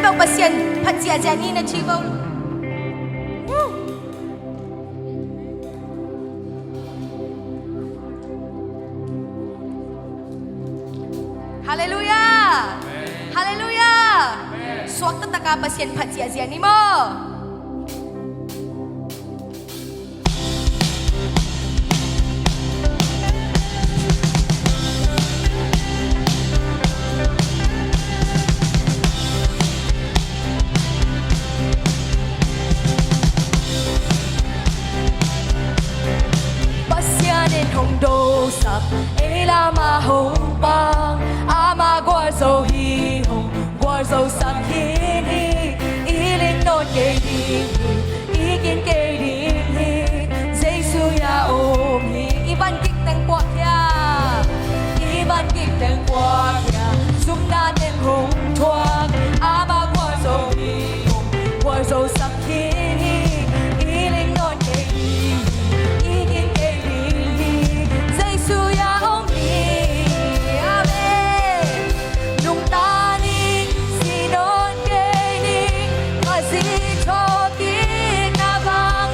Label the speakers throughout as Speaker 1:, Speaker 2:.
Speaker 1: bèo pasien phát chia jani na chi bao Hallelujah Hallelujah Suak tataka pasien phát chia jani mo hồng đô sập ấy là mà hồng bang ama qua dầu hi hồng qua dầu sập hi ý lên nôn kê đi ý kiến kê đi dây su ya ôm hi ý ban kịch tang qua kia ý ban kịch tang qua kia zoom na đêm hồng thoáng ama qua dầu hi hồng qua dầu sập hi ý lên nôn kê đi Hãy subscribe cho kênh Ghiền Mì Gõ để không bỏ lỡ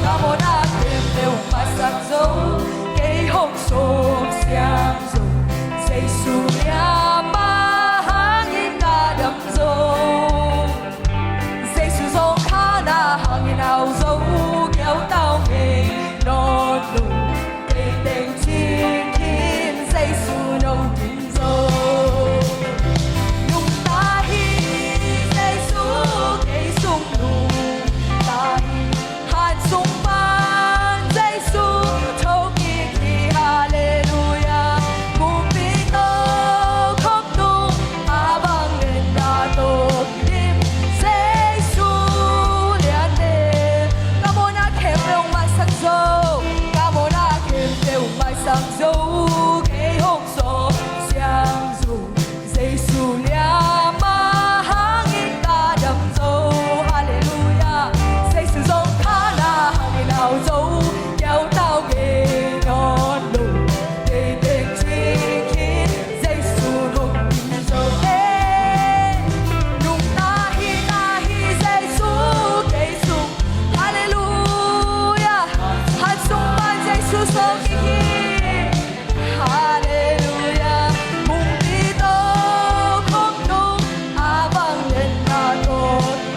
Speaker 1: Ca mô na thêm đều mai sắc dấu cây hồng sộp xiang dù dây su lia ma hangin ca đầm dấu dây su dấu khá na hangin ao dấu kéo tao nghề non đủ cây tên chiên khiến dây su nâu kín dấu nung ta hi dây su cây sung nung ta hi hàn sung ban dây su thâu kỳ kỳ hallelujah cùng bi tô khóc tung a bang lên đà tô kim dây su liền đê ca mô na khem bêu mai sắc dâu ca mô na khem bêu mai sắc dâu cây hồng sổ xiang dù dây su lia ma hangin ca đầm dâu hallelujah dây su dâu khá na hangin ao dâu kéo tao nghề non đủ để tên truy khiến dây su hồng kín dâu nung ta hi dây su cây sung hallelujah hát sung ban dây su sông kỳ hallelujah mùng đi tô khóc tung a vang lên na tô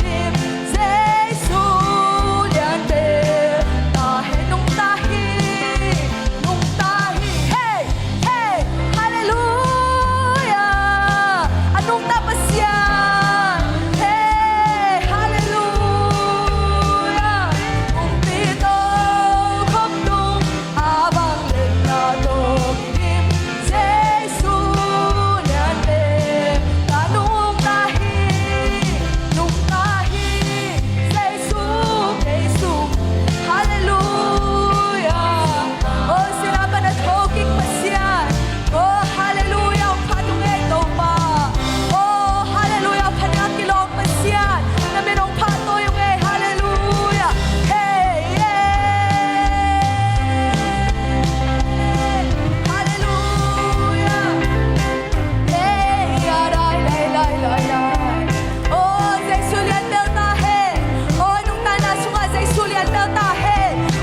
Speaker 1: tim dây su liền đê ta hê nung ta hi hey hey hallelujah anung ta pasyan hey hallelujah mùng đi tô khóc tung a vang lên na tô tim dây su liền đê ta nung ta hi dây su cây sung hallelujah oh sinaban at hoging pasyan oh hallelujah padung eto pa oh hallelujah panakilong pasyan na merong pato yung hallelujah hey hallelujah hey oh dây su liền bel ta he oh nung ta na sunga dây su liền bel ta he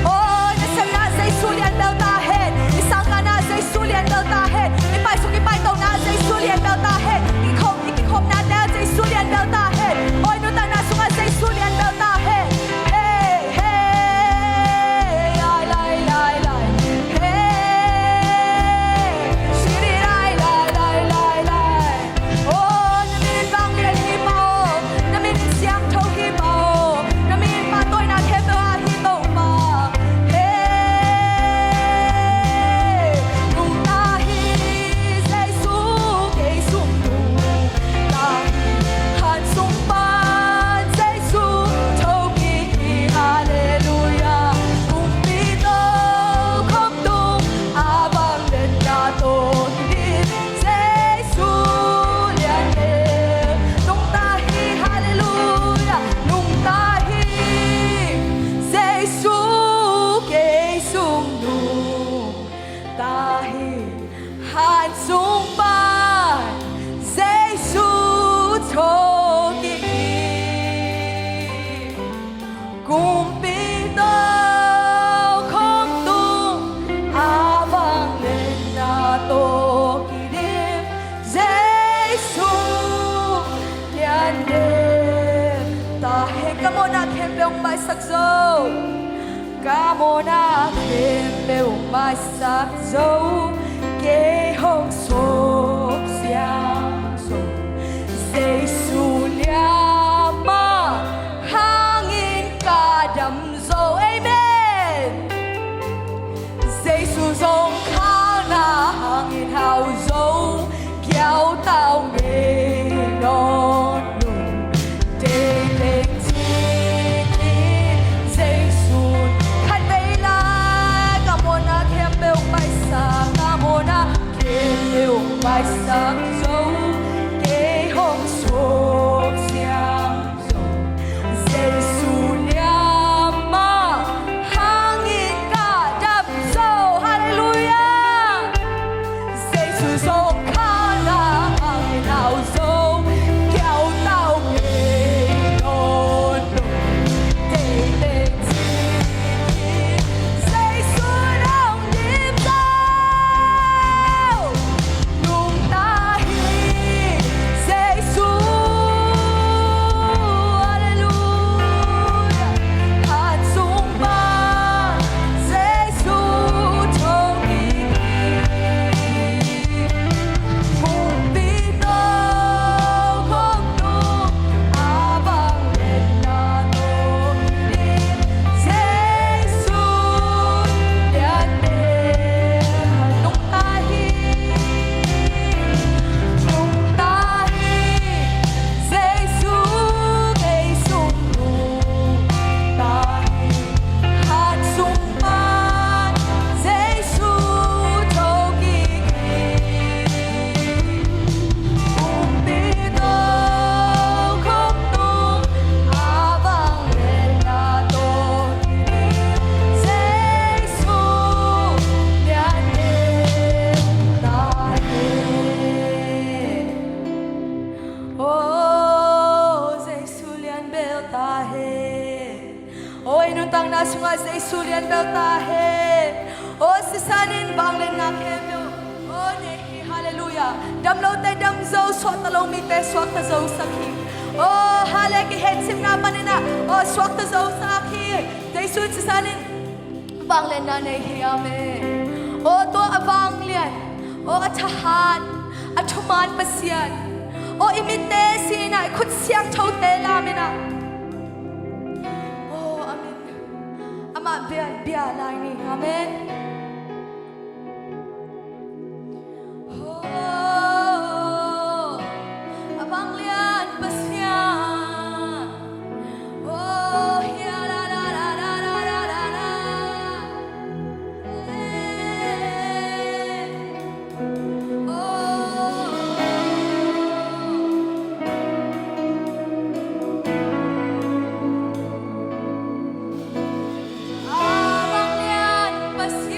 Speaker 1: oh nasal na dây su liền bel ta he isang ka na dây su liền bel ta he ipay sung ipay tong na dây su liền bel ta he ikikhom na na dây su liền bel ta he oh nung ta na sunga dây su liền bel ta he hey lai hey shiri lai oh namin vang liền hi mao namin xiang thâu hi mao namin pa tôi na thêm tôi ha hi tàu ma hey nung ta hi dây su cây sung nung ta hi hàn sung ban dây su thâu kỳ kỳ hallelujah cùng bi tô khóc tung a vang lên na tô tim dây su liền đê nung ta hi hallelujah nung ta hi dây su cây sung nung ta hi hàn sung ban dây su thô kỳ cùng bi tô khóc tung a vang lên na tô kỳ đêm dây su liền đêm ta hê ca mô na khem beong mai sắc dâu ca mô na khem beong mai sắc dâu cây hồng sộp xiang dù dây su lia ma hangin ca đầm dâu amen dây su dâu khá na hangin hao dâu kéo tao nghề non đủ để lên dây su khát bấy la ca mô na khem bêu mai sa ca mô na khem bêu mai pasien beltahe. Oh sisanin banglen na kemyo. Oh nehi hallelujah. Damlo te damzo swakta lomite swakta zo sakhi. Oh haleki hetsim na panina. Oh swakta zo sakhi. Jesu sisanin banglen na nehi amen. Oh to abanglen. Oh atahan. Atuman pasien. Oh imite sina ikut siang chau te lamina. Oh amen. Ama bia lai ni amen. Oh abang lian pasien. Oh ya la la la la la la la la. Abang lian pasien.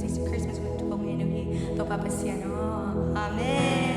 Speaker 2: Christmas with Tong Inuhi to Papa Siano. Amen.